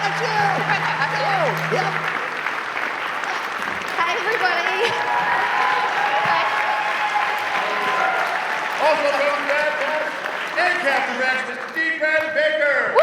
That's you! That's you! Yep. Hi, everybody. Also from Bad Batch and Captain Rex, Mr. D. Brad Baker.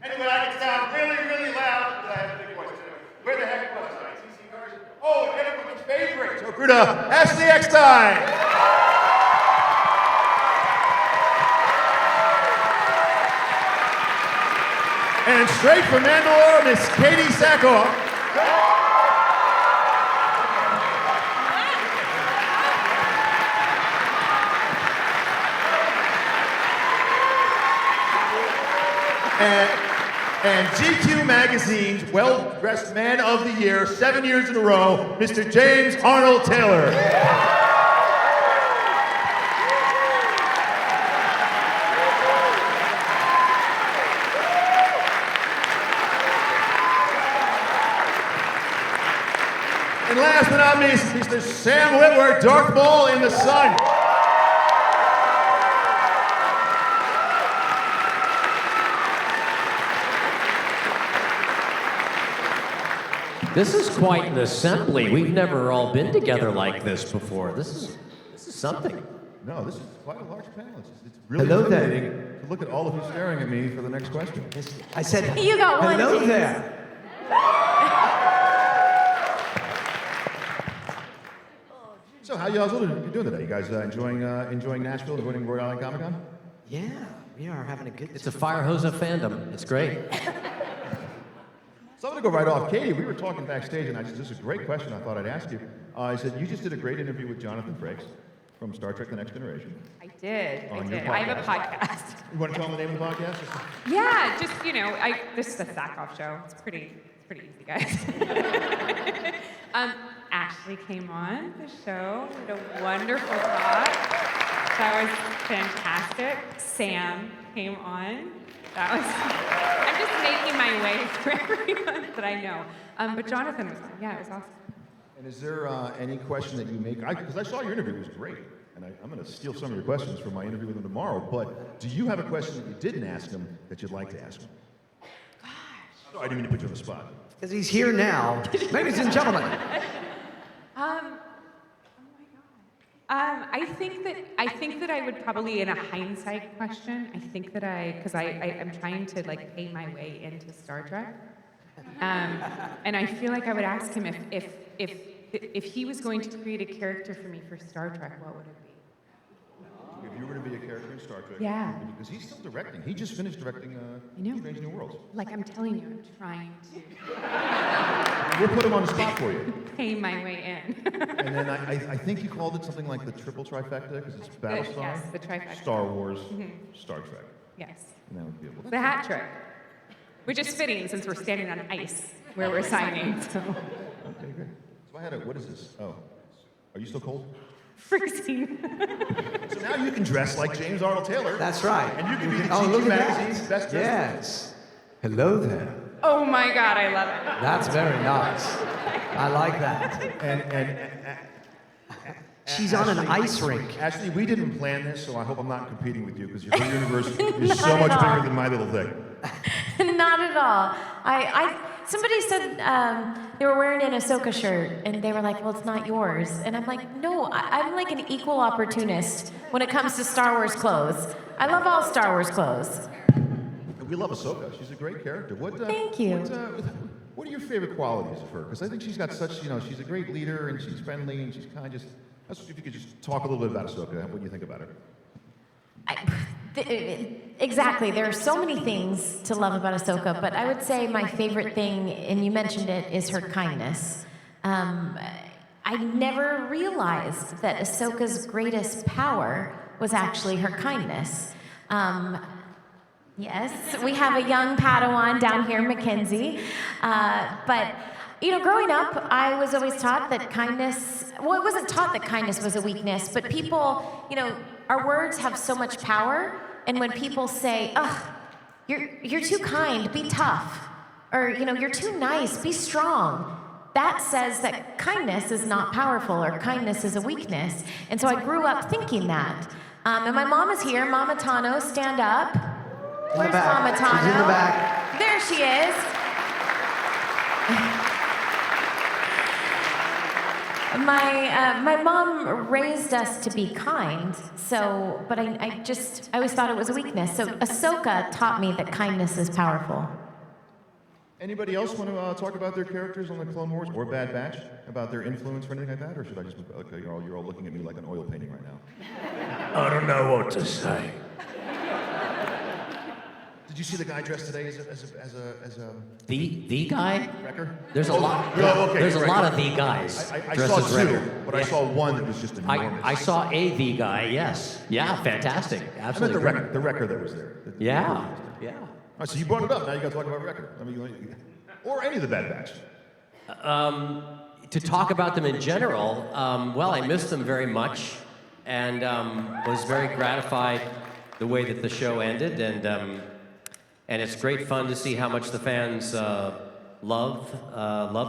Anyway, I can sound really, really loud, but I have a big voice. Where the heck was I? TC Carson? Oh, and everyone's favorite. So grew to Ashley Eckstein. And straight from Mandalore, Miss KateeSackhoff. And GQ Magazine's Well-Dressed Man of the Year, 7 years in a row, Mr. James Arnold Taylor. And last but not least, Mr. Sam Witwer, Darth Maul in the Sun. This is quite an assembly. We've never all been together like this before. This is something. No, this is quite a large panel. It's really Hello there. intimidating to look at all of you staring at me for the next question. I said, You got one, hello James. there. So how y'all doing today? You guys enjoying Nashville, enjoying Rhode Island Comic Con? Yeah, we are having a good It's a fire hose of fandom. It's great. So I'm going to go right off. Katie, we were talking backstage, and this is a great question I thought I'd ask you. I said, you just did a great interview with Jonathan Frakes from Star Trek The Next Generation. I did. On I your did. I have a podcast. podcast. You want to tell them the name of the podcast? Yeah, just, this is the Sackhoff show. It's pretty easy, guys. Ashley came on the show. We had a wonderful talk. That was fantastic. Sam came on. That was, I'm just making my way through everyone that I know. But Jonathan was on. Yeah, it was awesome. And is there any question that you make? Because I saw your interview, it was great. And I'm going to steal some of your questions for my interview with him tomorrow. But do you have a question that you didn't ask him that you'd like to ask him? Gosh. Oh, I didn't mean to put you on the spot. Because he's here now. Ladies and gentlemen. I think that I would probably, in a hindsight question, I think that because I'm trying to pay my way into Star Trek, and I feel like I would ask him if he was going to create a character for me for Star Trek, what would it be? If you were to be a character in Star Trek, Yeah. because he's still directing. He just finished directing Strange New Worlds. Like I'm telling you, I'm trying to We'll put him on the spot for you. pay my way in. And then I think you called it something like the triple trifecta, because it's Battlestar, yes, the trifecta. Star Wars, Star Trek. Yes, And that would be able the hat trick, which is fitting since we're standing on ice where we're signing. So Okay, great. So I had what is this? Oh, are you still cold? freezing. So now you can dress like James Arnold Taylor. That's right. And you can be the Oh, GQ look at Magazine's that. best dressed. Yes. Hello there. Oh my God, I love it. That's very nice. I like that. And She's on an Ashley- ice rink. Ashley, we didn't plan this, so I hope I'm not competing with you because your universe is Not so much at all. bigger than my little thing. Not at all. Somebody said they were wearing an Ahsoka shirt, and they were like, "Well, it's not yours." And I'm like, "No, I'm like an equal opportunist when it comes to Star Wars clothes. I love all Star Wars clothes." We love Ahsoka. She's a great character. Thank you. What are your favorite qualities of her? Because I think she's got such, she's a great leader and she's friendly and she's kind of just. If you could just talk a little bit about Ahsoka, what do you think about her? Exactly. There are so many things to love about Ahsoka, but I would say my favorite thing, and you mentioned it, is her kindness. I never realized that Ahsoka's greatest power was actually her kindness. Yes, we have a young Padawan down here, Mackenzie, but growing up, I was always taught that kindness, well, it wasn't taught that kindness was a weakness, but people, our words have so much power, and when people say, ugh, you're too kind, be tough, or, you're too nice, be strong, that says that kindness is not powerful, or kindness is a weakness. And so I grew up thinking that. And my mom is here. Mama Tano, stand up. Where's Mama Tano? She's in the back. There she is. My mom raised us to be kind, but I always thought it was a weakness. So Ahsoka taught me that kindness is powerful. Anybody else want to talk about their characters on the Clone Wars or Bad Batch, about their influence or anything like that, or should I just? Okay, you're all looking at me like an oil painting right now. I don't know what to say. Did you see the guy dressed today as a The guy? wrecker? There's a lot. Okay, There's a right. lot of the guys. I dressed saw as two, Wrecker. but I saw one that was just enormous. I saw a the guy. Yes. Yeah. Fantastic. I meant Absolutely. the wrecker that was there. Yeah. Yeah. All right, so you brought it up. Now you got to talk about Wrecker. I mean, or any of the Bad Batch. To talk about them in general, well, I missed them very much, and was very gratified the way that the show ended, and it's great fun to see how much the fans love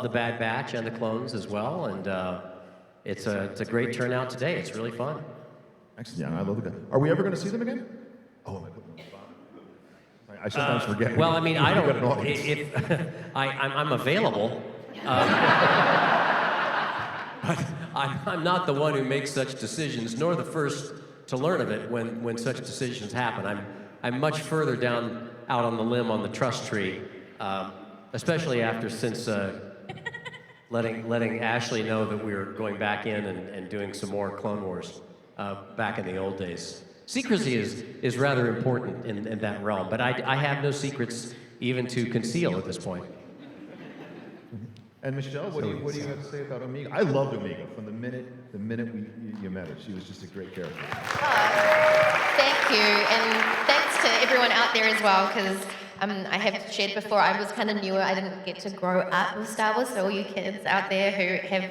the Bad Batch and the clones as well, and it's a great turnout today. It's really fun. Excellent. Yeah, I love the guy. Are we ever going to see them again? Oh, am I putting them on the spot? I sometimes forget. Well, I mean, I We've got an don't. audience. If I'm available, but I'm not the one who makes such decisions, nor the first to learn of it when such decisions happen. I'm much further down out on the limb on the trust tree, especially since letting Ashley know that we were going back in and doing some more Clone Wars back in the old days. Secrecy is rather important in that realm, but I have no secrets even to conceal at this point. And Michelle, what do you have to say about Omega? I loved Omega from the minute you met her. She was just a great character. Thank you, and thanks to everyone out there as well, because I have shared before, I was kind of newer. I didn't get to grow up with Star Wars, so all you kids out there who have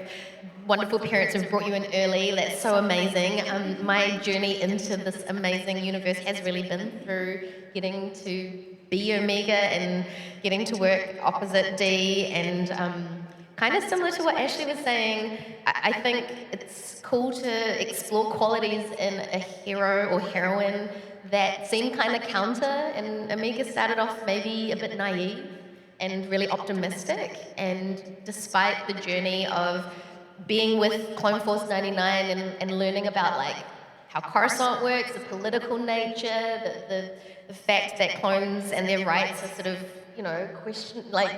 wonderful parents who've brought you in early, that's so amazing. My journey into this amazing universe has really been through getting to be Omega and getting to work opposite D, and kind of similar to what Ashley was saying, I think it's cool to explore qualities in a hero or heroine that seem kind of counter, and Omega started off maybe a bit naive and really optimistic, and despite the journey of being with Clone Force 99 and learning about like how Coruscant works, the political nature, the fact that clones and their rights are sort of, question, like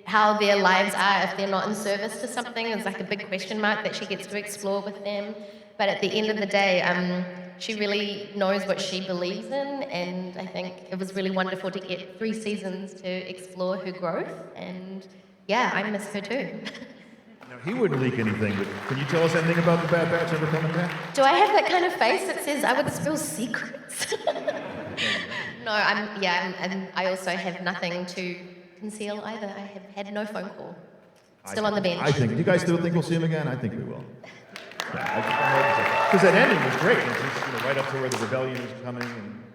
how their lives are if they're not in service to something is like a big question mark that she gets to explore with them. But at the end of the day, she really knows what she believes in, and I think it was really wonderful to get 3 seasons to explore her growth, and yeah, I miss her too. Now, he wouldn't leak anything, but can you tell us anything about the Bad Batch ever coming back? Do I have that kind of face that says I would spill secrets? No, I also have nothing to conceal either. I have had no phone call. Still on the bench. Do you guys still think we'll see him again? I think we will. Because that ending was great. It's just, right up to where the rebellion is coming.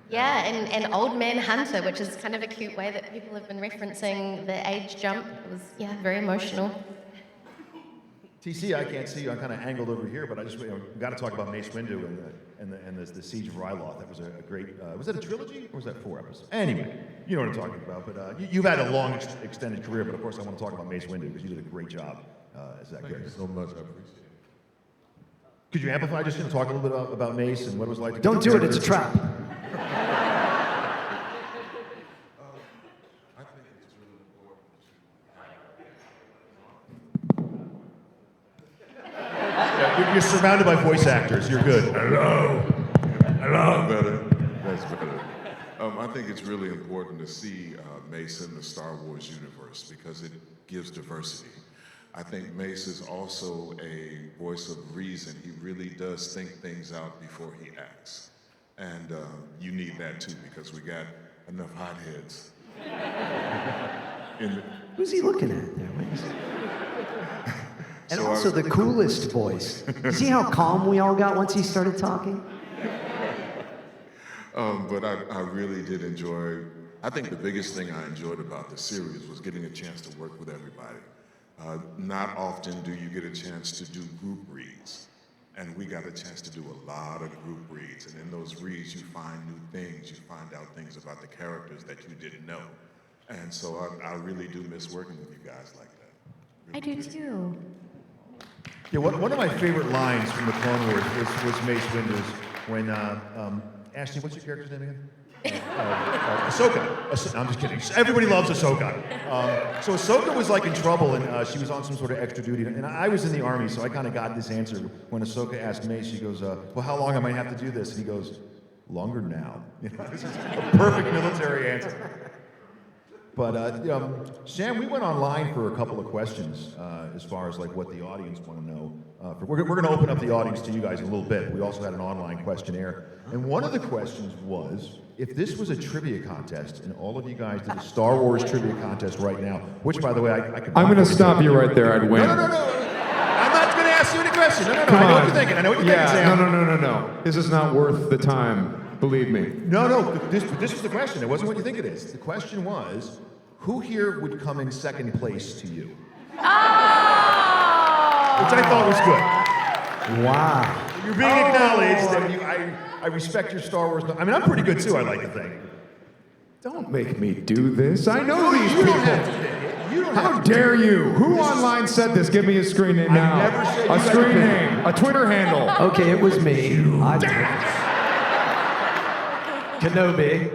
Yeah, and Old Man Hunter, which is kind of a cute way that people have been referencing the age jump. It was, very emotional. TC, I can't see you. I'm kind of angled over here, but I just got to talk about Mace Windu and the Siege of Ryloth. That was a great. Was that a trilogy or was that 4 episodes? Anyway, you know what I'm talking about. But you've had a long, extended career. But of course, I want to talk about Mace Windu because you did a great job as that character. Thank you so much. I appreciate it. Could you amplify just talk a little bit about Mace and what it was like? To Don't do it, it's a trap. I think it's really important. You're surrounded by voice actors. You're good. Hello. Better. That's better. I think it's really important to see Mace in the Star Wars universe because it gives diversity. I think Mace is also a voice of reason. He really does think things out before he acts. And you need that too because we got enough hotheads Who's he looking at there? And So also the coolest voice. You see how calm we all got once he started talking? But I really did enjoy, I think the biggest thing I enjoyed about the series was getting a chance to work with everybody. Not often do you get a chance to do group reads. And we got a chance to do a lot of group reads. And in those reads, you find new things. You find out things about the characters that you didn't know. And so I really do miss working with you guys like that. I do too. Yeah, one of my favorite lines from the Clone Wars was Mace Windu's when, Ashley, what's your character's name again? Ahsoka. I'm just kidding. Everybody loves Ahsoka. So Ahsoka was like in trouble, and she was on some sort of extra duty. And I was in the army, so I kind of got this answer when Ahsoka asked Mace. She goes, "Well, how long am I have to do this?" And he goes, "Longer now." You know, this is a perfect military answer. But Sam, we went online for a couple of questions as far as like what the audience want to know. We're going to open up the audience to you guys in a little bit. We also had an online questionnaire, and one of the questions was, if this was a trivia contest, and all of you guys did a Star Wars trivia contest right now, which, by the way, I could... I'm going to stop you right there. I'd win. No. I'm not going to ask you any questions. No. I know what you're thinking. I know what you're thinking, Sam. No. This is not worth the time. Believe me. No. This was the question. It wasn't what you think it is. The question was, who here would come in second place to you? Which I thought was good. Wow. You're being acknowledged, and I respect your Star Wars. I mean, I'm pretty good too, I like to think. Don't make me do this. I know these people. Don't have to pick it. You don't How have to dare you? Who online said this? Give me a screen name now. never said you A had to screen pick. name. A Twitter handle. Okay, it was me. Kenobi.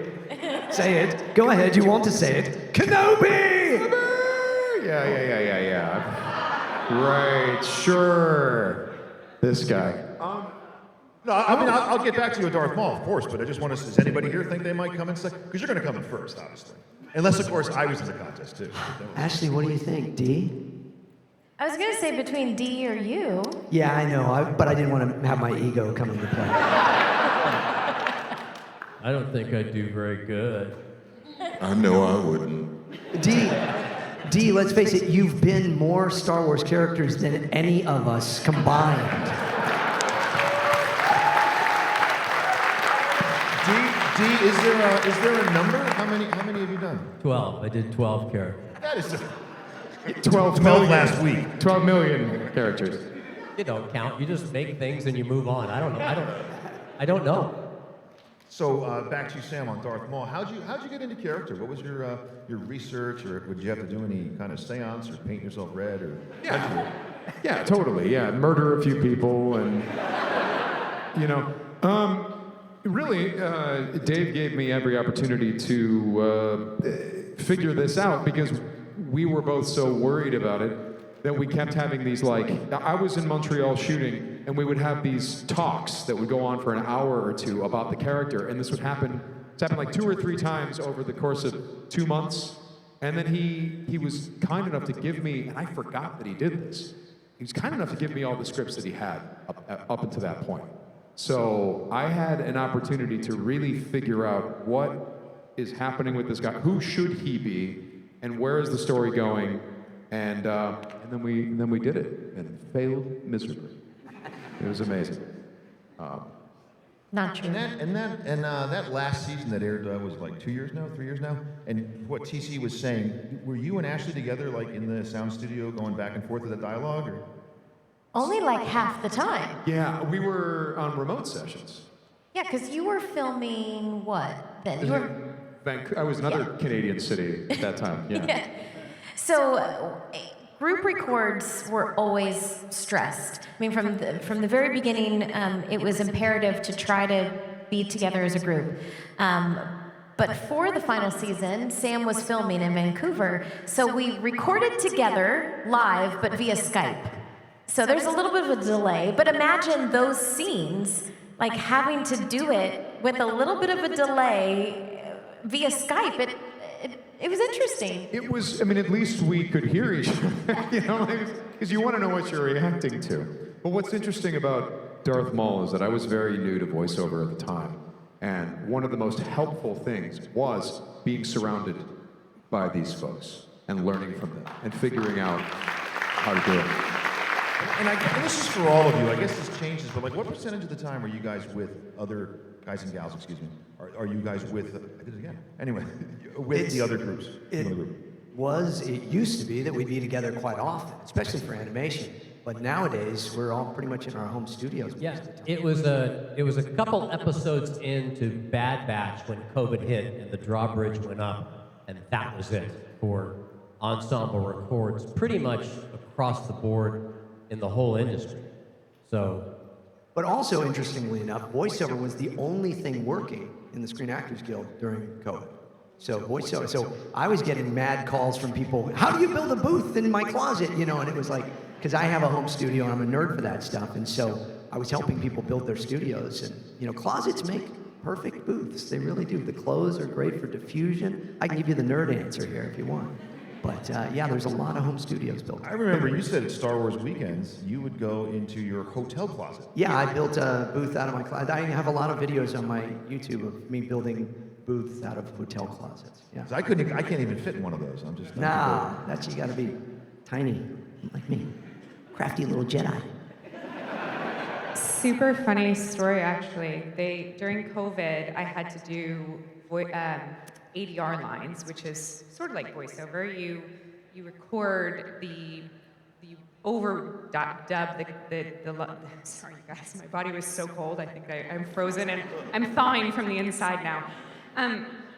Say it. Go ahead, you want to say it. Kenobi! Yeah. Right, sure. This guy. No, I mean, I'll get back to you with Darth Maul, of course, but I just want to, does anybody here think they might come in second? Because you're going to come in first, obviously. Unless, of course, I was in the contest, too. Ashley, what do you think? D? I was going to say between D or you. Yeah, I know, but I didn't want to have my ego come into play. I don't think I'd do very good. I know I wouldn't. D, let's face it, you've been more Star Wars characters than any of us combined. D, is there a number? How many have you done? 12. I did 12 characters. That is 12 12 last week. 12 million characters. You don't count. You just make things and you move on. I don't know. So back to you, Sam, on Darth Maul. How'd you get into character? What was your research, or would you have to do any kind of seance, or paint yourself red, or? Yeah, totally. Yeah, murder a few people, and really, Dave gave me every opportunity to figure this out because we were both so worried about it that we kept having these I was in Montreal shooting, and we would have these talks that would go on for an hour or two about the character, and this would happen. It's happened like 2 or 3 times over the course of 2 months, and then he was kind enough to give me, and I forgot that he did this. He was kind enough to give me all the scripts that he had up until that point. So I had an opportunity to really figure out what is happening with this guy, who should he be, and where is the story going, and then we did it, and it failed miserably. It was amazing. Not true. And that last season that aired was like 3 years now. And what TC was saying, were you and Ashley together like in the sound studio going back and forth with the dialogue, or? Only like half the time. Yeah, we were on remote sessions. Yeah, because you were filming what then? You were. I was another Canadian city at that time. Yeah. So, group records were always stressed. I mean, from the very beginning, it was imperative to try to be together as a group. But for the final season, Sam was filming in Vancouver, so we recorded together live, but via Skype. So there's a little bit of a delay, but imagine those scenes, like having to do it with a little bit of a delay via Skype. It was interesting. It was, I mean, at least we could hear each other, because you want to know what you're reacting to. But what's interesting about Darth Maul is that I was very new to voiceover at the time. And one of the most helpful things was being surrounded by these folks. and learning from them and figuring out how to do it. And this is for all of you. I guess this changes, but like, what percentage of the time are you guys with other guys and gals? Excuse me. Are you guys with? I did it again. Anyway, with the other groups. It used to be that we'd be together quite often, especially for animation. But nowadays, we're all pretty much in our home studios. Yeah, it was a couple episodes into Bad Batch when COVID hit and the drawbridge went up, and that was it for ensemble records pretty much across the board in the whole industry. So, but also, interestingly enough, voiceover was the only thing working in the Screen Actors Guild during COVID. So voiceover. So I was getting mad calls from people. How do you build a booth in my closet? You know, and it was like, because I have a home studio and I'm a nerd for that stuff, and so I was helping people build their studios. And you know, closets make perfect booths. They really do. The clothes are great for diffusion. I can give you the nerd answer here if you want. But yeah, there's a lot of home studios built. I remember you said at Star Wars weekends you would go into your hotel closet. Yeah, I built a booth out of my closet. I have a lot of videos on my YouTube of me building booths out of hotel closets. Yeah. I can't even fit in one of those. I'm just. Nah, that's you got to be tiny, like me, crafty little Jedi. Super funny story, actually. During COVID, I had to do ADR lines, which is sort of like voiceover. You record you overdub the sorry you guys, my body was so cold. I think I'm frozen and I'm thawing from the inside now.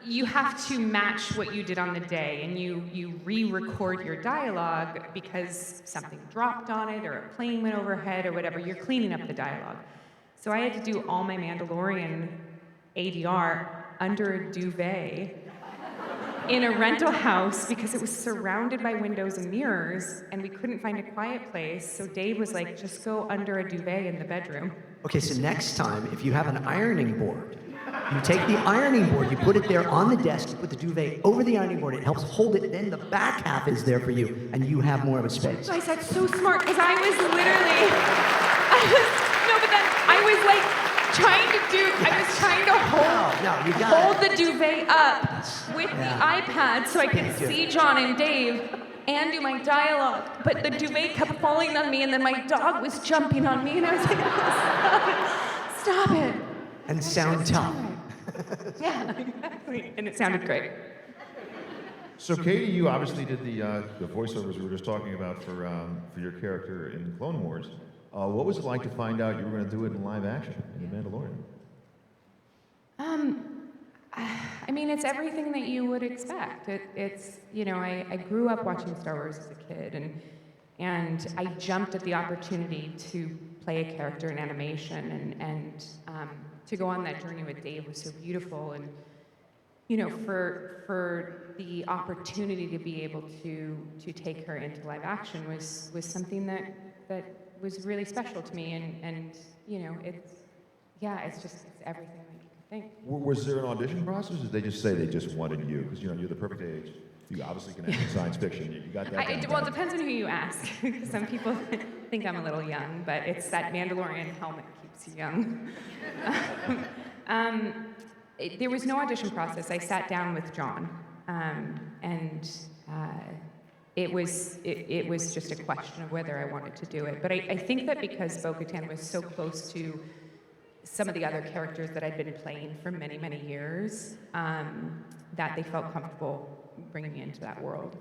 You have to match what you did on the day, and you re-record your dialogue because something dropped on it or a plane went overhead or whatever. You're cleaning up the dialogue. So I had to do all my Mandalorian ADR under a duvet in a rental house because it was surrounded by windows and mirrors, and we couldn't find a quiet place. So Dave was like, just go under a duvet in the bedroom. Okay, so next time, if you have an ironing board, you take the ironing board, you put it there on the desk, you put the duvet over the ironing board, it helps hold it, then the back half is there for you, and you have more of a space. Guys, that's so smart, because I was trying to hold the duvet up with the iPad so I could see John and Dave and do my dialogue, but the duvet kept falling on me, and then my dog was jumping on me, and I was like, stop it. And sound tough. Yeah, exactly. And it sounded great. So Katie, you obviously did the voiceovers we were just talking about for your character in Clone Wars. What was it like to find out you were going to do it in live action in The Mandalorian? I mean, it's everything that you would expect. It's you know, I grew up watching Star Wars as a kid, and I jumped at the opportunity to play a character in animation, and to go on that journey with Dave was so beautiful, and you know, for the opportunity to be able to take her into live action was something that was really special to me, and you know, it's everything that you could think. Was there an audition process, or did they just say they just wanted you? Because you know, you're the perfect age. You obviously can act in science fiction. You got that. Well, it depends on who you ask. Some people think I'm a little young, but it's that Mandalorian helmet keeps you young. There was no audition process. I sat down with John, and it was just a question of whether I wanted to do it. But I think that because Bo-Katan was so close to some of the other characters that I'd been playing for many, many years, that they felt comfortable bringing me into that world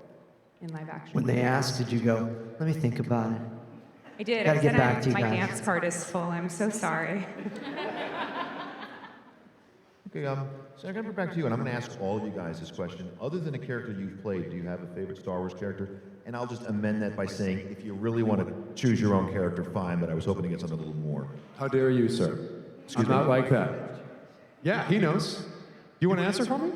in live action. When they asked, did you go, let me think about it? I did. Gotta get back to you my guys. dance card is full. I'm so sorry. Okay, so I'm going to go back to you, and I'm going to ask all of you guys this question. Other than a character you've played, do you have a favorite Star Wars character? And I'll just amend that by saying, if you really want to choose your own character, fine, but I was hoping to get something a little more. How dare you, sir? I'm not like that. Yeah, he knows. You want to answer for me?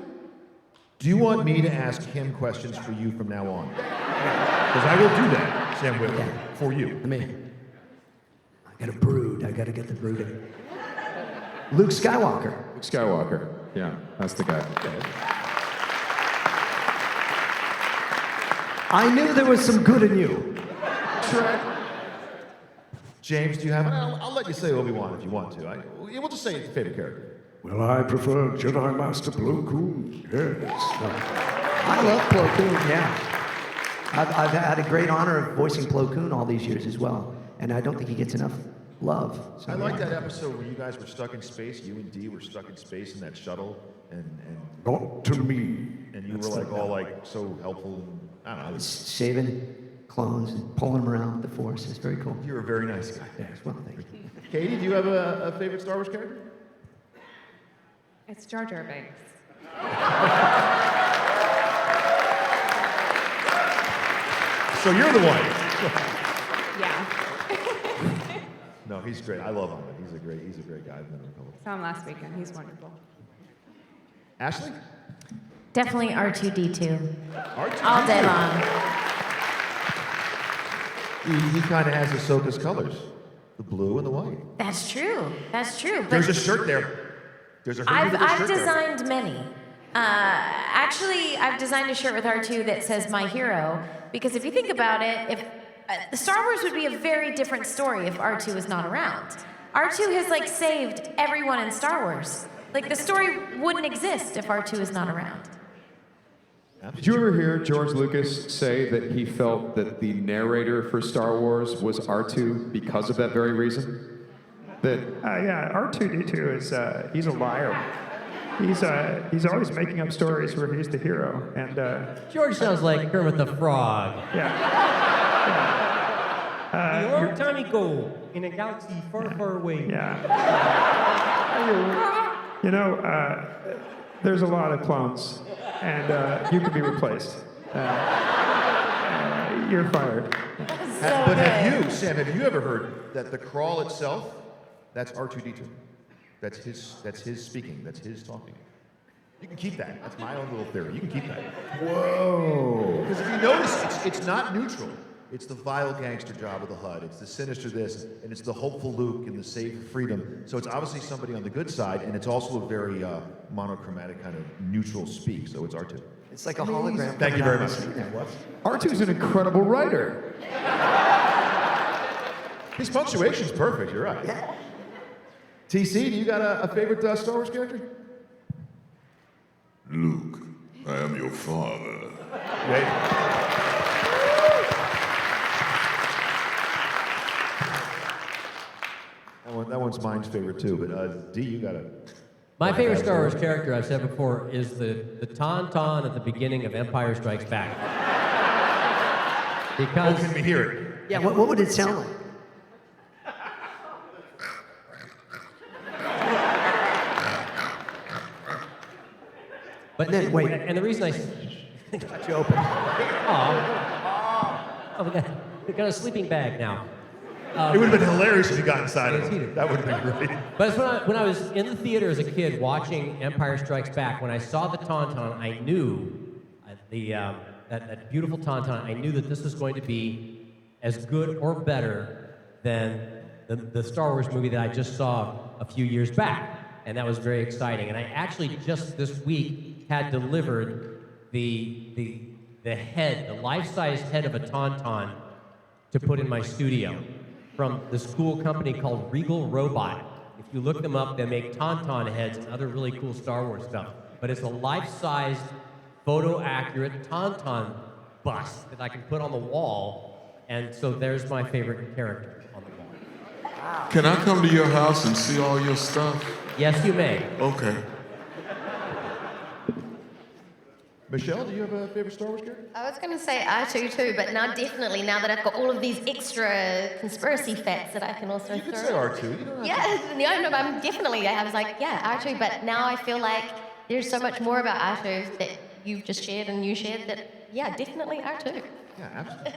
Do you want me to ask him questions for you from now on? Because I will do that, Sam Witwer, for you. I got to brood. I got to get the brooding. Luke Skywalker. Luke Skywalker. Yeah, that's the guy. I knew there was some good in you. James, do you have? I'll let you say Obi-Wan if you want to. We'll just say it's your favorite character. Well, I prefer Jedi Master Plo Koon. Yes. I love Plo Koon, yeah. I've had a great honor of voicing Plo Koon all these years as well, and I don't think he gets enough love. So, I like that episode where you guys were stuck in space. You and Dee were stuck in space in that shuttle, and Talk to me. you were like all like so helpful. And, I don't know. Saving clones and pulling them around with the Force. It's very cool. You're a very nice guy. Yeah, well, thank you. Katie, do you have a favorite Star Wars character? It's Jar Jar Binks. So you're the one. Yeah. No, he's great. I love him. He's a great guy. I've met him a couple. Saw him last weekend. He's wonderful. Ashley? Definitely R2D2. R2D2. All day long. He kind of has Ahsoka's colors, the blue and the white. That's true. That's true. But There's a shirt there. There's a I've shirt there. designed many. Actually, I've designed a shirt with R2 that says "My Hero" because if you think about it, if the Star Wars would be a very different story if R2 was not around. R2 has like saved everyone in Star Wars. Like the story wouldn't exist if R2 is not around. Did you ever hear George Lucas say that he felt that the narrator for Star Wars was R2 because of that very reason? That Yeah, R2D2 is he's a liar. He's always making up stories where he's the hero, and George sounds like Kermit the Frog. A long time ago, in a galaxy far, far away. There's a lot of clones, and you can be replaced. You're fired. But Sam, have you ever heard that the crawl itself, that's R2D2? That's his speaking. That's his talking. You can keep that. That's my own little theory. You can keep that. Whoa. Because if you notice, it's not neutral. It's the vile gangster job of the HUD. It's the sinister this, and it's the hopeful Luke and the save for freedom. So it's obviously somebody on the good side, and it's also a very monochromatic kind of neutral speak. So it's R2. It's like a hologram. Thank you very much. R2's an incredible writer. His punctuation's perfect. You're right. Yeah. TC, do you got a favorite Star Wars character? Luke, I am your father. That one's mine's favorite too, but D, you got a... My favorite Star Wars character, I've said before, is the Tauntaun at the beginning of Empire Strikes Back. Because... Oh, can we hear it? Yeah, what would it sound like? But then, wait. And the reason I... Got you open. Oh, we got a sleeping bag now. It would have been hilarious if you got inside of it. That would have been great. But it's when I was in the theater as a kid watching Empire Strikes Back, when I saw the Tauntaun, I knew that beautiful Tauntaun. I knew that this was going to be as good or better than the Star Wars movie that I just saw a few years back, and that was very exciting. And I actually just this week had delivered the head, the life-size head of a Tauntaun, to put in my studio from this cool company called Regal Robot. If you look them up, they make Tauntaun heads and other really cool Star Wars stuff. But it's a life-sized, photo-accurate Tauntaun bust that I can put on the wall, and so there's my favorite character on the wall. Can I come to your house and see all your stuff? Yes, you may. Okay. Michelle, do you have a favorite Star Wars character? I was going to say R2 too, but now definitely, now that I've got all of these extra conspiracy facts that I can also You throw. could say R2. You don't have Yeah, no, I'm definitely, I was like, yeah, R2, but now I feel like there's so much more about R2 that you've just shared and you shared that, yeah, definitely R2. Yeah, absolutely.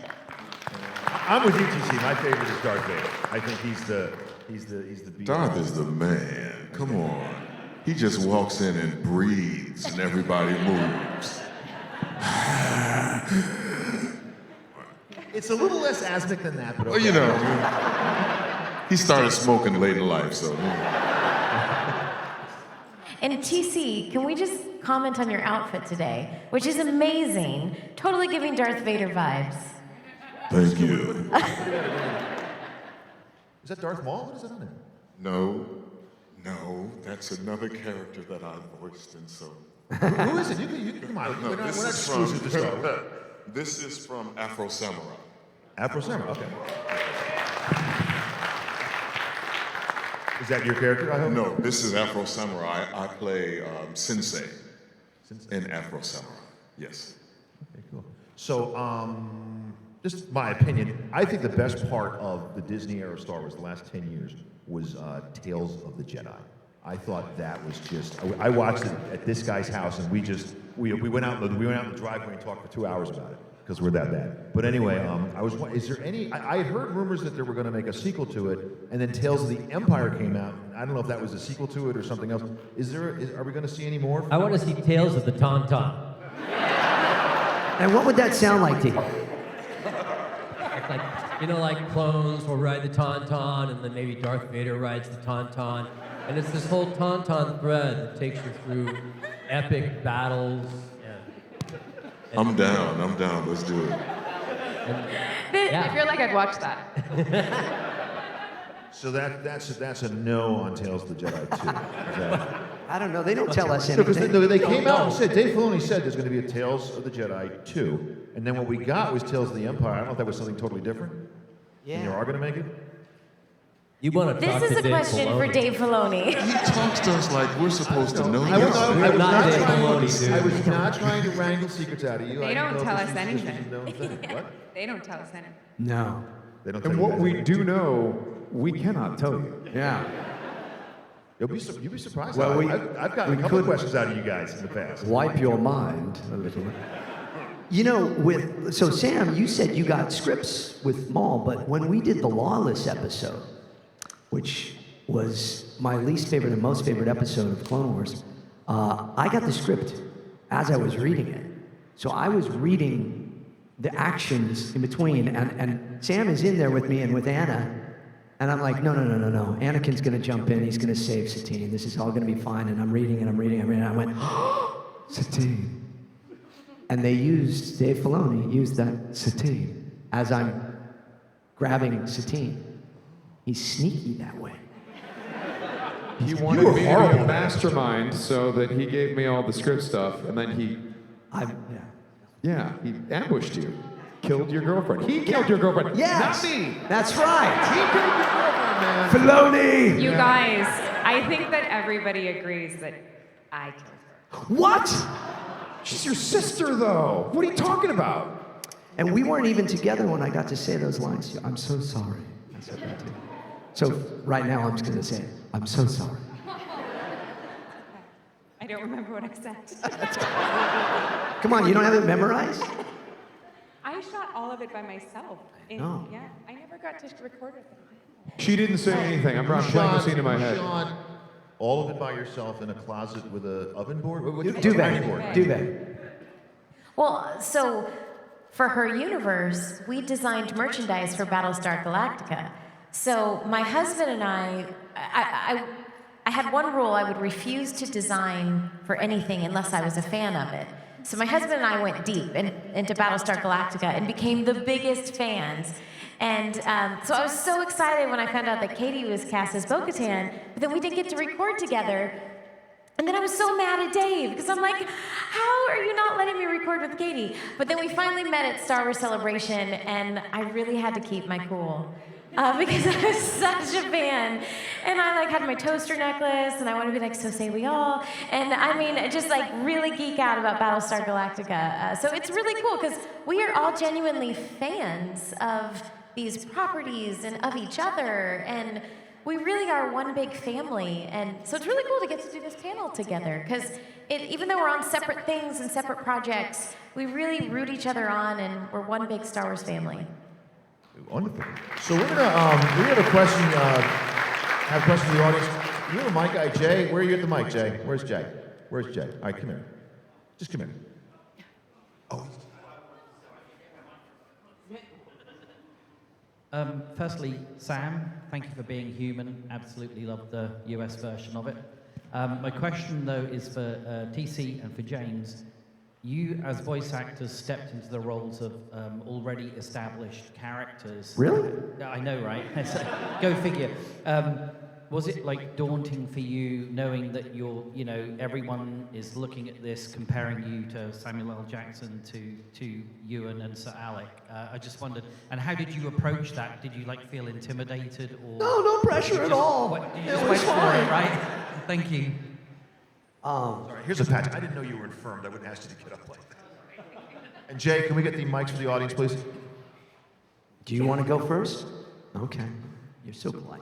I'm with you, TC. My favorite is Darth Vader. I think he's the beast. Darth is the man. Come on. He just walks in and breathes and everybody moves. It's a little less asthmatic than that, but okay. Well, you know, he started smoking late in life, so. And TC, can we just comment on your outfit today, which is amazing, totally giving Darth Vader vibes. Thank you. Is that Darth Maul? What is that on there? No, that's another character that I voiced in so. Who is it? You can come on. No, we're not this is exclusive to Star Wars. This is from Afro Samurai. Afro Samurai, okay. Is that your character, I hope? No, this is Afro Samurai. I play Sensei in Afro Samurai. Yes. Okay, cool. So, just my opinion, I think the best part of the Disney era of Star Wars the last 10 years was Tales of the Jedi. I thought that was just, I watched it at this guy's house, and we went out in the driveway and talked for 2 hours about it, because we're that bad. But anyway, is there any, I had heard rumors that they were going to make a sequel to it, and then Tales of the Empire came out. I don't know if that was a sequel to it or something else. Are we going to see any more? I want to see Tales of the Tauntaun. And what would that sound like to you? Like, you know, like clones will ride the Tauntaun, and then maybe Darth Vader rides the Tauntaun. And it's this whole Tauntaun thread that takes you through epic battles. I'm down. Let's do it. I feel like I'd watch that. So that's a no on Tales of the Jedi 2. I don't know. They don't tell us Because anything. they came out and said, Dave Filoni said there's going to be a Tales of the Jedi 2. And then what we got was Tales of the Empire. I don't know if that was something totally different. Yeah. And you are going to make it? You want to talk This is to a Dave question Filoni. for Dave Filoni. He talks to us like we're supposed to know. I was Not not trying to wrangle secrets out of you. They I didn't don't know tell this us was- this was anything. a known thing. What? They don't tell us anything. No. They don't tell And you what guys we anything. do know, we cannot tell you. Yeah. You'll be surprised. Well, I've gotten a couple of questions out of you guys in the past. Wipe your mind a little. You know, so Sam, you said you got scripts with Maul, but when we did the Lawless episode, which was my least favorite and most favorite episode of Clone Wars, I got the script as I was reading it. So I was reading the actions in between, and Sam is in there with me and with Anna, and I'm like, no. Anakin's gonna jump in, he's gonna save Satine, this is all gonna be fine, and I'm reading, and I went, Satine. And Dave Filoni used that Satine as I'm grabbing Satine. He's sneaky that way. He wanted me to be a mastermind so that he gave me all the script stuff, and then he ambushed you. Killed your girlfriend. He killed your girlfriend. Yes, Not me. that's right. He killed your girlfriend, man. Filoni. You guys, I think that everybody agrees that I killed her. What? She's your sister, though. What are you talking about? And we weren't even together when I got to say those lines. I'm so sorry. I said that too. So right now I'm just gonna say, I'm so sorry. I don't remember what I said. Come on, you don't have it memorized? I shot all of it by myself. know. Yeah, I never got to record it. She didn't say anything. I'm playing the scene in my head. Shot all of it by yourself in a closet with an oven board? Duvet. Duvet. Well, so for her universe, we designed merchandise for Battlestar Galactica. So my husband and I had one rule: I would refuse to design for anything unless I was a fan of it. So my husband and I went deep into Battlestar Galactica and became the biggest fans. And so I was so excited when I found out that Katie was cast as Bo-Katan, but then we didn't get to record together. And then I was so mad at Dave, because I'm like, how are you not letting me record with Katie? But then we finally met at Star Wars Celebration, and I really had to keep my cool. Because I was such a fan. And I had my toaster necklace, and I wanted to be like, so say we all. And I mean, just really geek out about Battlestar Galactica. So it's really cool, because we are all genuinely fans of these properties and of each other. And we really are one big family. And so it's really cool to get to do this panel together, because even though we're on separate things and separate projects, we really root each other on, and we're one big Star Wars family. Wonderful. So we're gonna we have a question. Have a question from the audience. You have a mic guy, Jay. Where are you at the mic, Jay? Where's Jay? Where's Jay? All right, come here. Just come here. Oh. Firstly, Sam, thank you for being human. Absolutely love the US version of it. My question, though, is for TC and for James. You, as voice actors, stepped into the roles of already established characters. Really? I know, right? Go figure. was it like daunting for you knowing that everyone is looking at this, comparing you to Samuel L. Jackson, to Ewan and Sir Alec? I just wondered, and how did you approach that? Did you feel intimidated or? No pressure at all. You just went for it, right? Thank you. Sorry, here's a patch. I didn't know you were infirmed. I wouldn't ask you to get up like that. And Jay, can we get the mics for the audience, please? Do you want to go first? Okay. You're so polite.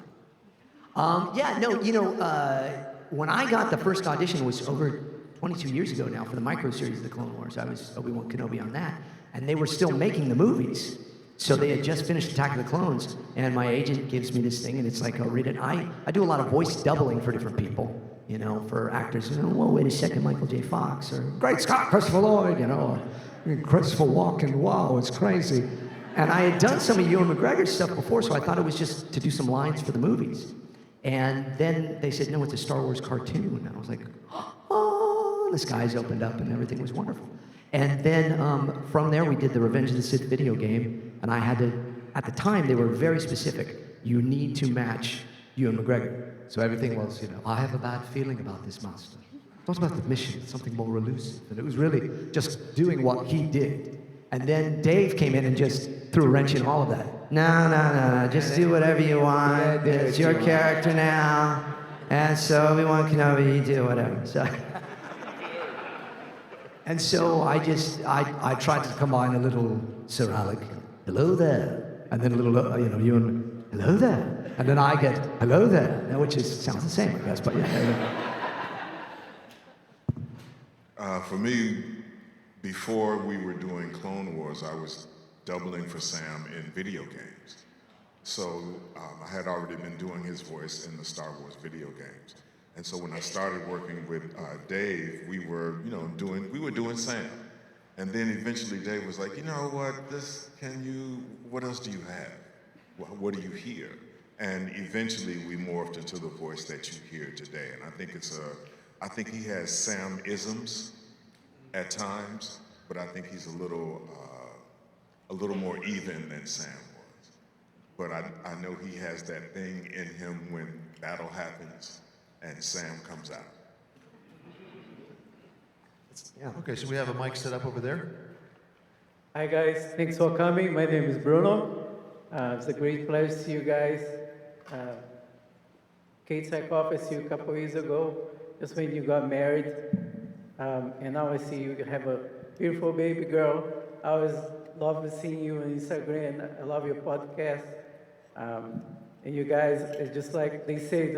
When I got the first audition, it was over 22 years ago now for the micro series of the Clone Wars. I was Obi-Wan Kenobi on that. And they were still making the movies. So they had just finished Attack of the Clones, and my agent gives me this thing, and it's like, I'll read it. I do a lot of voice doubling for different people, for actors. Well, wait a second, Michael J. Fox, or Great Scott, Christopher Lloyd, or Christopher Walken, wow, it's crazy. And I had done some of Ewan McGregor's stuff before, so I thought it was just to do some lines for the movies. And then they said, no, it's a Star Wars cartoon. And I was like, oh, the skies opened up and everything was wonderful. And then from there, we did the Revenge of the Sith video game. And I had to, at the time, they were very specific. You need to match Ewan McGregor. So everything was, I have a bad feeling about this master. Not about the mission, it's something more elusive. And it was really just doing what he did. And then Dave came in and just threw a wrench in all of that. No, just do whatever you want. It's your character now. And so Obi-Wan Kenobi, you do whatever. So I tried to combine a little Sir Alec, hello there. And then a little, Ewan, hello there. And then I get, hello there. Which sounds the same, I guess, but yeah. For me, before we were doing Clone Wars, I was doubling for Sam in video games. So I had already been doing his voice in the Star Wars video games. And so when I started working with Dave, we were doing Sam. And then eventually Dave was like, you know what, what else do you have? What do you hear? And eventually we morphed into the voice that you hear today. And I think he has Sam-isms at times, but I think he's a little more even than Sam was. But I know he has that thing in him when battle happens and Sam comes out. Yeah. Okay, so we have a mic set up over there. Hi guys, thanks for coming. My name is Bruno. It's a great pleasure to see you guys. KateeSackhoff, I see you a couple years ago, just when you got married. And now I see you have a beautiful baby girl. I always love seeing you on Instagram. I love your podcast. And you guys, it's just like they say,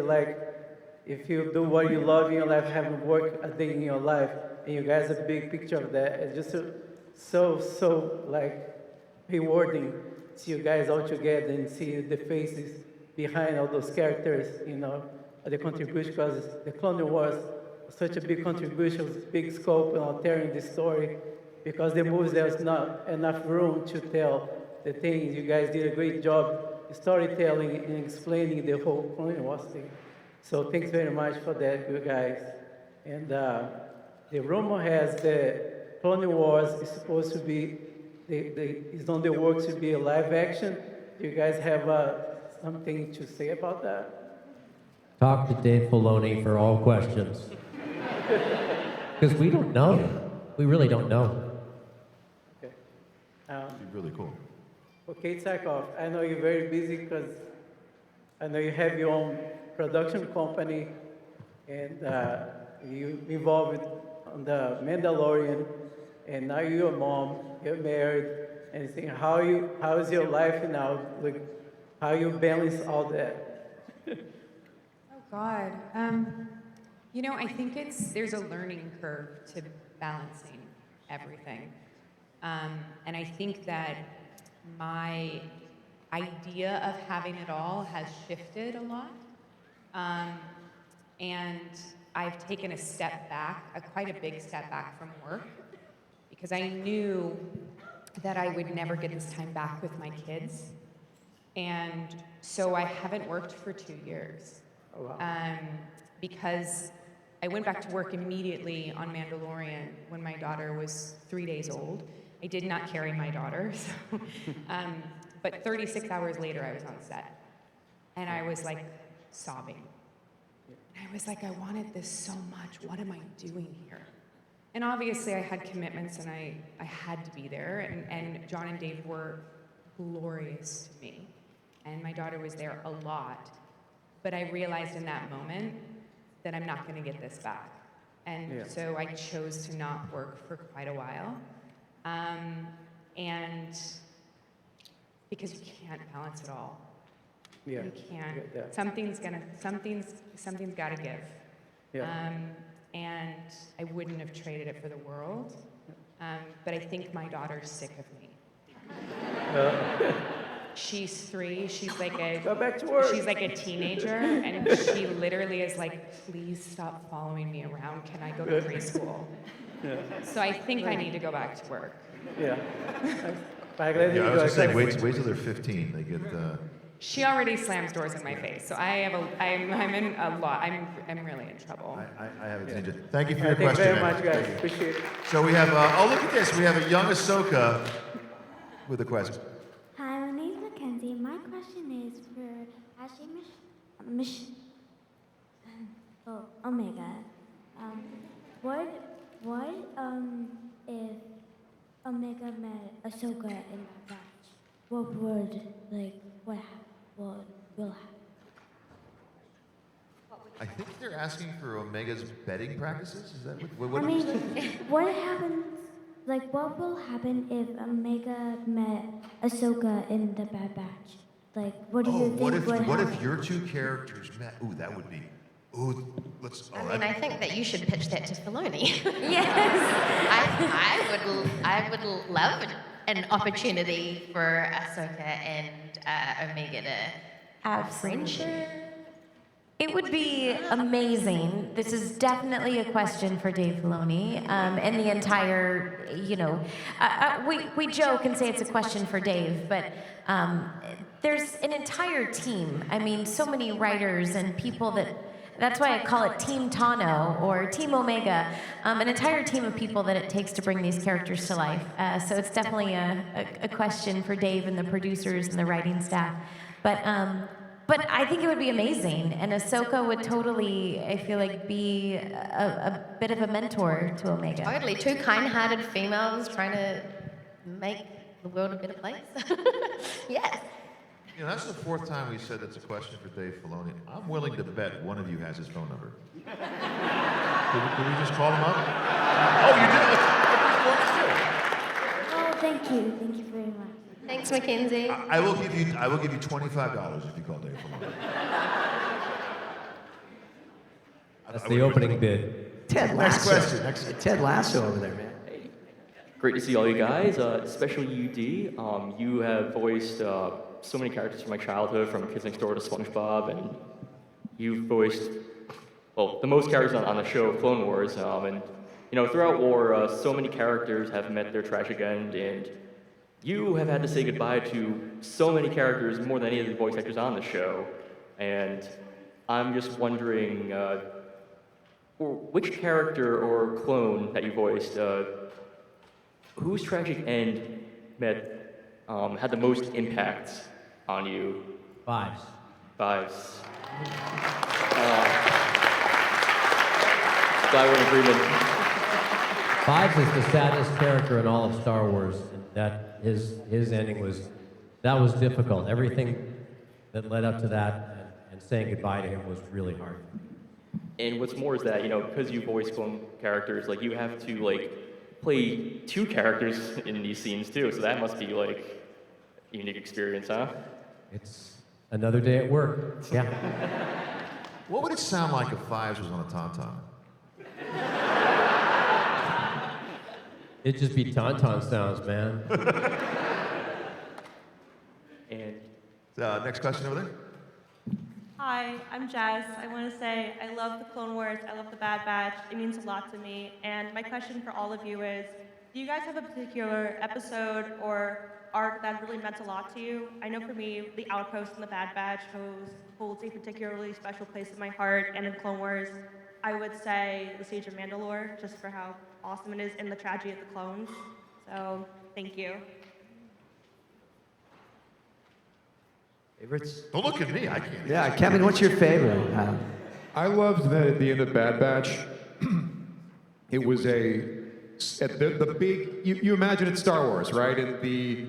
if you do what you love in your life, haven't worked a day in your life, and you guys have a big picture of that. It's just so rewarding to see you guys all together and see the faces behind all those characters, the contribution, because the Clone Wars was such a big contribution, big scope, telling the story, because the movies, there's not enough room to tell the things. You guys did a great job storytelling and explaining the whole Clone Wars thing. So thanks very much for that, you guys. And the rumor has the Clone Wars is supposed to be, is on the works to be a live action. Do you guys have something to say about that? Talk to Dave Filoni for all questions. Because we don't know. We really don't know. Okay. It'd be really cool. For KateeSackhoff, I know you're very busy because I know you have your own production company and you involved on the Mandalorian, and now you're a mom, you're married, and saying how is your life now? How you balance all that? Oh God. I think there's a learning curve to balancing everything. And I think that my idea of having it all has shifted a lot. And I've taken a step back, quite a big step back from work, because I knew that I would never get this time back with my kids. And so I haven't worked for 2 years. Oh, wow. Because I went back to work immediately on Mandalorian when my daughter was 3 days old. I did not carry my daughter, so, but 36 hours later I was on set. And I was sobbing I was like, I wanted this so much. What am I doing here? And obviously I had commitments and I had to be there. And John and Dave were glorious to me. And my daughter was there a lot. But I realized in that moment that I'm not going to get this back. And so I chose to not work for quite a while. And because you can't balance it all. Yeah. You can't. Get that. Something's got to give. Yeah. And I wouldn't have traded it for the world. But I think my daughter's sick of me. She's 3. She's like Go back to work. She's like a teenager, and she literally is like, "Please stop following me around. Can I go to preschool?" Yeah. So I think I need to go back to work. Yeah. I'm glad you Yeah, I was just saying, guys- wait till they're 15. They get. She already slams doors in my face, so I'm in a lot. I'm really in trouble. I haven't changed it. Thank you for your Thank you question. very man. much, guys. Appreciate it. So we have. Oh, look at this. We have a young Ahsoka with a question. Hi, my name's Mackenzie. My question is for Ashley Omega. What if Omega met Ahsoka in that batch? What would will happen? I think they're asking for Omega's betting practices. Is that what I did you mean, say? what happens? What will happen if Omega met Ahsoka in the Bad Batch? What do you think would what happen? if your two characters met? Ooh, that would be. Ooh, let's. I mean, I think that you should pitch that to Filoni. Yes. I would love an opportunity for Ahsoka and Omega to have friendship. It would be amazing. This is definitely a question for Dave Filoni and the entire, we joke and say it's a question for Dave, but there's an entire team. I mean, so many writers and people that's why I call it Team Tano or Team Omega, an entire team of people that it takes to bring these characters to life. So it's definitely a question for Dave and the producers and the writing staff. But I think it would be amazing, and Ahsoka would totally, I feel like, be a bit of a mentor to Omega. Totally, 2 kind-hearted females trying to make the world a better place. Yes. You know, that's the 4th time we said that's a question for Dave Filoni. I'm willing to bet one of you has his phone number. Did we just call him up? Oh, you did. Oh, thank you. Thank you very much. Thanks, Mackenzie. I will give you $25 if you call Dave Filoni. That's the opening bid. Ted Next Lasso. question. Ted Lasso over there, man. Great to see all you guys, especially you, D. You have voiced so many characters from my childhood, from Kids Next Door to SpongeBob, and you've voiced, the most characters on the show, Clone Wars. And, throughout war, so many characters have met their tragic end, and you have had to say goodbye to so many characters, more than any of the voice actors on the show. And I'm just wondering, which character or clone that you voiced, whose tragic end had the most impact on you? Fives. Glad we're in agreement. Fives is the saddest character in all of Star Wars. And that his ending was difficult. Everything that led up to that and saying goodbye to him was really hard. And what's more is that, because you voice clone characters, you have to, play 2 characters in these scenes, too. So that must be, a unique experience, huh? It's another day at work. Yeah. What would it sound like if Fives was on a Tauntaun? It'd just be Tauntaun sounds, man. And next question over there. Hi, I'm Jazz. I want to say I love the Clone Wars. I love the Bad Batch. It means a lot to me. And my question for all of you is, do you guys have a particular episode or arc that really meant a lot to you? I know for me, the Outpost and the Bad Batch holds a particularly special place in my heart. And in Clone Wars, I would say the Siege of Mandalore, just for how awesome it is in the tragedy of the clones. So, thank you. Favorites? Don't look at me. I can't. Yeah, Kevin, what's your favorite? I loved that at the end of Bad Batch, it was the big, you imagine it's Star Wars, right? And the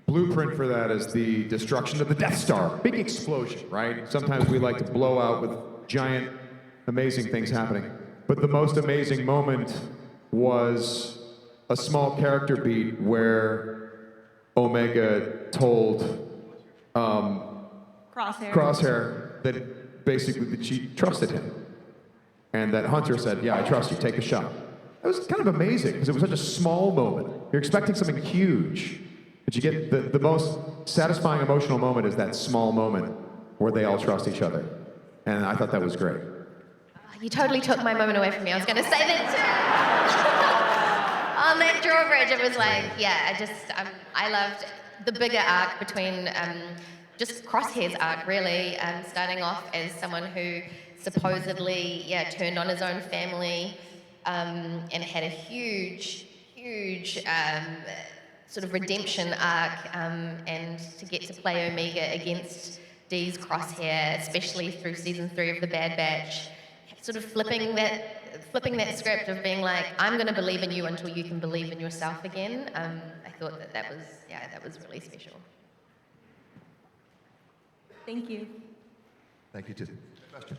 blueprint for that is the destruction of the Death Star. Big explosion, right? Sometimes we like to blow out with giant, amazing things happening. But the most amazing moment was a small character beat where Omega told Crosshair that basically that she trusted him. And that Hunter said, yeah, I trust you, take the shot. That was kind of amazing, because it was such a small moment. You're expecting something huge, but you get the most satisfying emotional moment is that small moment where they all trust each other. And I thought that was great. You totally took my moment away from me. I was going to say that too. On that drawbridge, it was like, yeah, I loved the bigger arc between just Crosshair's arc, really, starting off as someone who supposedly, turned on his own family and had a huge sort of redemption arc, and to get to play Omega against Dee's Crosshair, especially through season 3 of The Bad Batch, sort of flipping that script of being like, I'm going to believe in you until you can believe in yourself again. I thought that was really special. Thank you. Thank you, too. Question.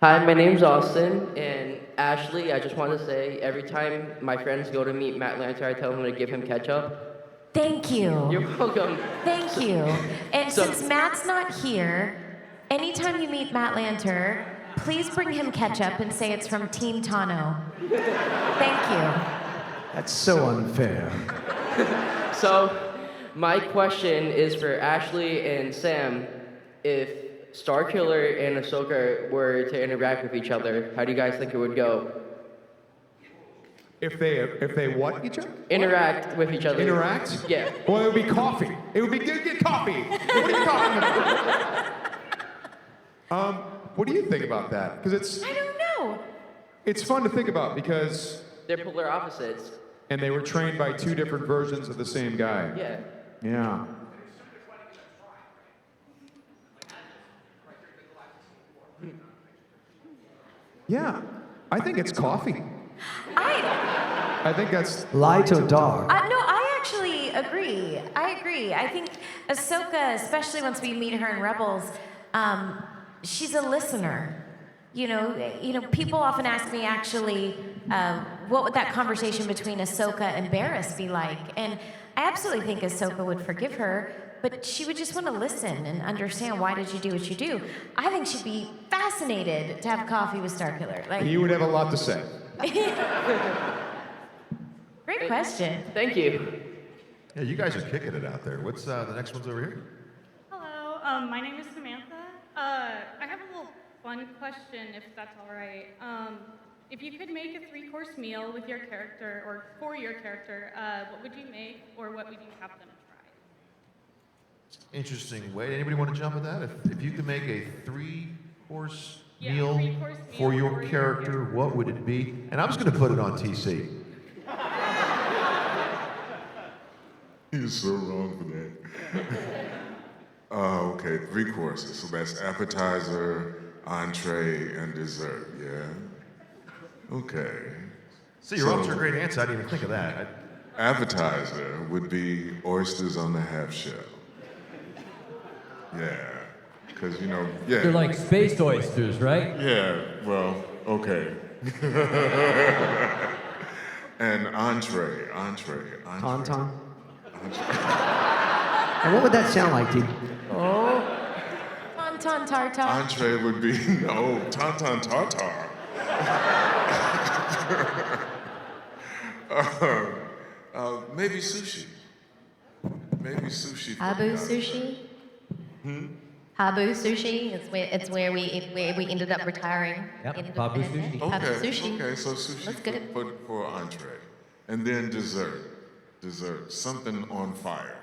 Hi, my name's Austin, and Ashley, I just want to say, every time my friends go to meet Matt Lanter, I tell them to give him ketchup. Thank you. You're welcome. Thank you. And since Matt's not here, anytime you meet Matt Lanter, please bring him ketchup and say it's from Team Tano. Thank you. That's so unfair. So, my question is for Ashley and Sam. If Starkiller and Ahsoka were to interact with each other, how do you guys think it would go? If they what each other? Interact with each other. Interact? Yeah. Well, it would be coffee. It would be good get coffee. What are you talking about? What do you think about that? Because I don't know. It's fun to think about because they're polar opposites. And they were trained by 2 different versions of the same guy. Yeah. Yeah. Yeah, I think it's coffee. I think that's light or dark. No, I actually agree. I agree. I think Ahsoka, especially once we meet her in Rebels, she's a listener. You know, people often ask me actually, what would that conversation between Ahsoka and Barriss be like? And I absolutely think Ahsoka would forgive her, but she would just want to listen and understand, why did you do what you do? I think she'd be fascinated to have coffee with Starkiller. Like, he would have a lot to say. Great question. Thank you. Yeah, you guys are kicking it out there. What's the next one's over here? Hello, my name is Samantha. I have a little fun question, if that's all right. If you could make a 3-course meal with your character, or for your character, what would you make, or what would you have them try? Interesting way. Anybody want to jump at that? If you could make a 3-course meal, 3-course meal for your character, what would it be? And I'm just going to put it on TC. You're so wrong for that. Okay, 3 courses. So that's appetizer, entree, and dessert, yeah? Okay. See, you're off to a great answer. I didn't even think of that. Appetizer would be oysters on the half shell. Yeah, because, you know, yeah. They're like space oysters, right? Yeah, well, okay. And entree. Tauntaun? And what would that sound like, Dee? Oh. Tauntaun tartar. Entree would be, no, tauntaun tartar. Maybe sushi. Maybe sushi. Habu sushi? Habu sushi. It's where we ended up retiring. Yep, Habu sushi. Habu sushi. Okay, so sushi That's good. for entree. And then dessert. Something on fire.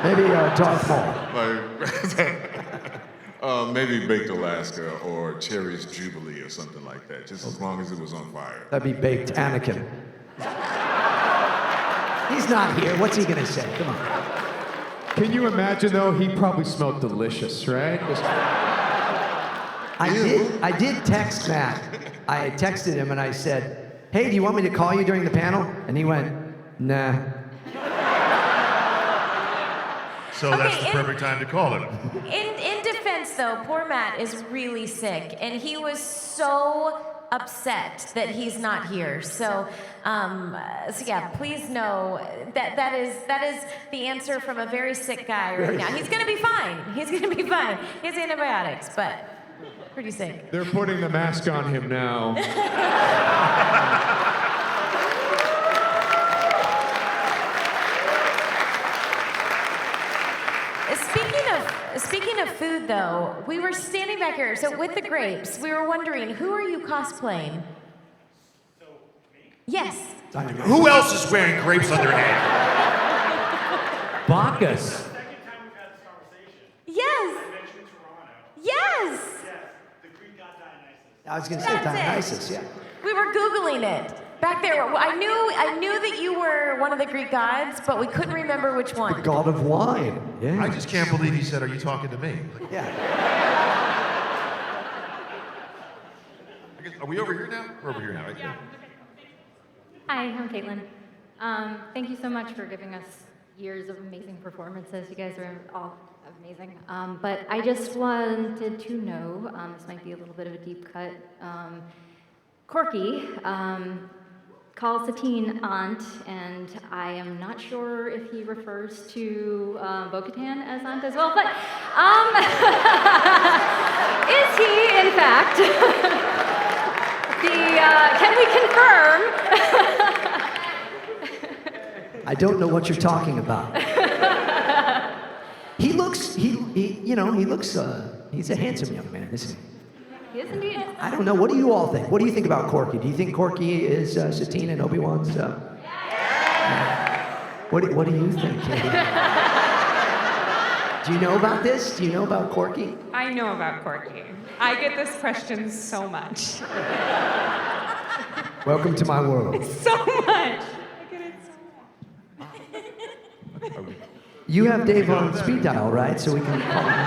Maybe Darth Maul. Like, maybe baked Alaska or Cherry's Jubilee or something like that, just as long as it was on fire. That'd be baked Anakin. He's not here. What's he gonna say? Come on. Can you imagine though? He probably smelled delicious, right? I did text Matt. I texted him and I said, "Hey, do you want me to call you during the panel?" And he went, "Nah." So that's the perfect time to call him. In defense, though, poor Matt is really sick, and he was so upset that he's not here. So yeah, please know that is the answer from a very sick guy right now. He's gonna be fine. He's gonna be fine. He has antibiotics, but pretty sick. They're putting the mask on him now. Speaking of food, though, we were standing back here. So with the grapes, we were wondering, who are you cosplaying? Yes. Who else is wearing grapes on their head? Bacchus. Yes. Yes. I was going to say Dionysus, yeah. We were Googling it. Back there, I knew that you were one of the Greek gods, but we couldn't remember which one. The god of wine. Yeah. I just can't believe he said, "Are you talking to me?" Yeah. Are we over here now? We're over here now, right? Yeah. Hi, I'm Caitlin. Thank you so much for giving us years of amazing performances. You guys are all amazing. But I just wanted to know, this might be a little bit of a deep cut. Corky calls Satine aunt, and I am not sure if he refers to Bo-Katan as aunt as well, but is he, in fact, can we confirm? I don't know what you're talking about. He looks, he's a handsome young man, isn't he? Yes, indeed. I don't know. What do you all think? What do you think about Corky? Do you think Corky is Satine and Obi-Wan's? What do you think, Katie? Do you know about this? Do you know about Corky? I know about Corky. I get this question so much. Welcome to my world. So much. I get it so much. You have Dave on speed dial, right? So we can call him.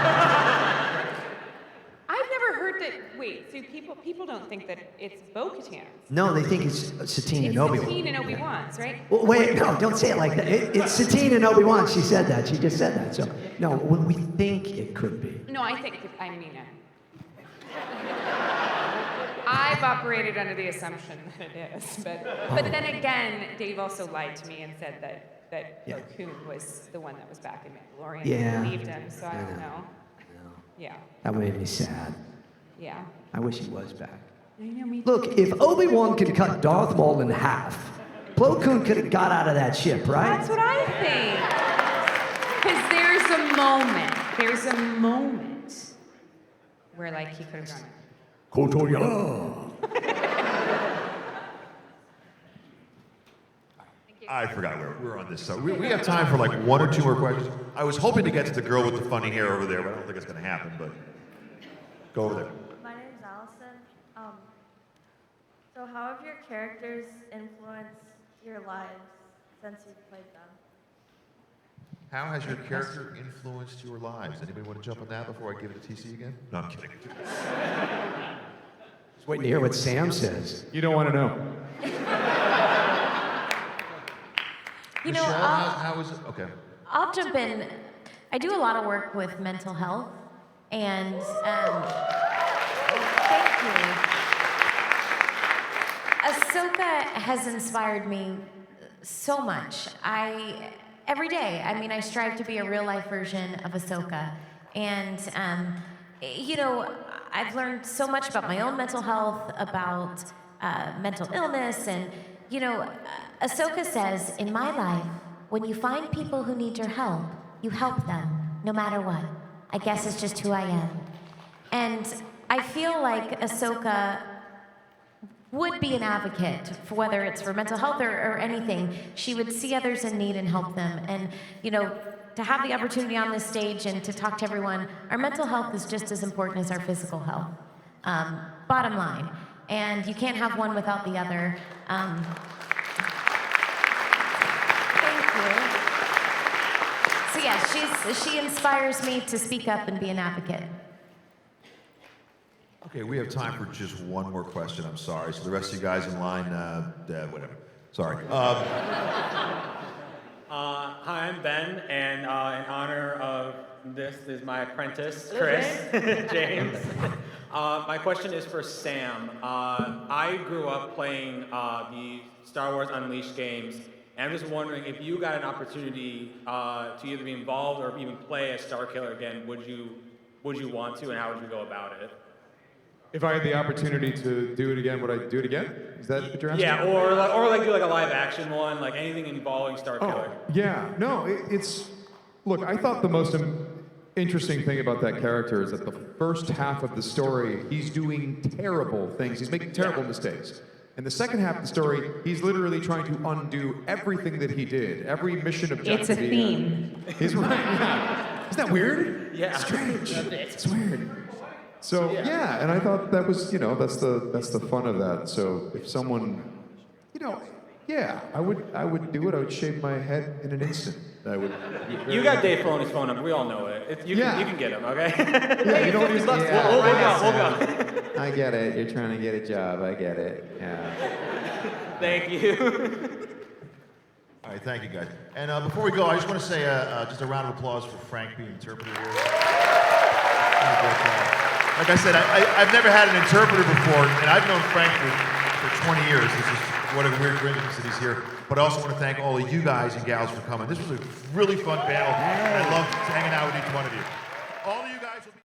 I've never heard that. Wait, so people don't think that it's Bo-Katan. No, they think it's Satine and Obi-Wan. Satine and Obi-Wan's, right? Well, wait, no, don't say it like that. It's Satine and Obi-Wan. She said that. She just said that. So, no, we think it could be. No, I've operated under the assumption that it is, but then again, Dave also lied to me and said that Cocoon was the one that was back in Mandalorian. Yeah. I believed him, so I don't know. Yeah. That made me sad. Yeah. I wish he was back. I know, me Look, if Obi-Wan could cut Darth Maul in half, Plo Koon could have got out of that ship, right? That's what I think. Because there's a moment where, like, he could have gone, Kotoya. I forgot we're on this. So we have time for like one or two more questions. I was hoping to get to the girl with the funny hair over there, but I don't think it's going to happen. But go over there. My name's Allison. So how have your characters influenced your lives since you've played them? How has your character influenced your lives? Anybody want to jump on that before I give it to TC again? No, I'm kidding. Just waiting to hear what Sam says. You don't want to know. Michelle, how is it? Okay. I'll jump in. I do a lot of work with mental health, and thank you. Ahsoka has inspired me so much. Every day, I strive to be a real-life version of Ahsoka, and I've learned so much about my own mental health, about mental illness, and Ahsoka says, in my life, when you find people who need your help, you help them, no matter what. I guess it's just who I am. And I feel like Ahsoka would be an advocate for whether it's for mental health or anything. She would see others in need and help them. And, to have the opportunity on this stage and to talk to everyone, our mental health is just as important as our physical health. Bottom line. And you can't have one without the other. Thank you. So yeah, she inspires me to speak up and be an advocate. Okay, we have time for just one more question. I'm sorry. So the rest of you guys in line, whatever. Sorry. Hi, I'm Ben, and in honor of this is my apprentice, Chris, James. My question is for Sam. I grew up playing the Star Wars Unleashed games, and I'm just wondering if you got an opportunity to either be involved or even play as Starkiller again, would you want to, and how would you go about it? If I had the opportunity to do it again, would I do it again? Is that what you're asking? Yeah, or do like a live action one, like anything involving Starkiller. Oh, yeah. No, it's... Look, I thought the most interesting thing about that character is that the first half of the story, he's doing terrible things. He's making terrible mistakes. And the second half of the story, he's literally trying to undo everything that he did. Every mission objective. It's a theme. He's right, yeah. Isn't that weird? Yeah. Strange. It's weird. So yeah, and I thought that was, that's the fun of that. So if someone, yeah, I would do it. I would shave my head in an instant. I would. You got Dave Filoni's phone number. We all know it. You can get him, okay? Yeah, you don't use we'll go. I get it. You're trying to get a job. I get it. Yeah. Thank you. All right, thank you, guys. And before we go, I just want to say just a round of applause for Frank being interpreted here. Like I said, I've never had an interpreter before, and I've known Frank for 20 years. This is what a weird coincidence that he's here. But I also want to thank all of you guys and gals for coming. This was a really fun panel, and I loved hanging out with each one of you. All of you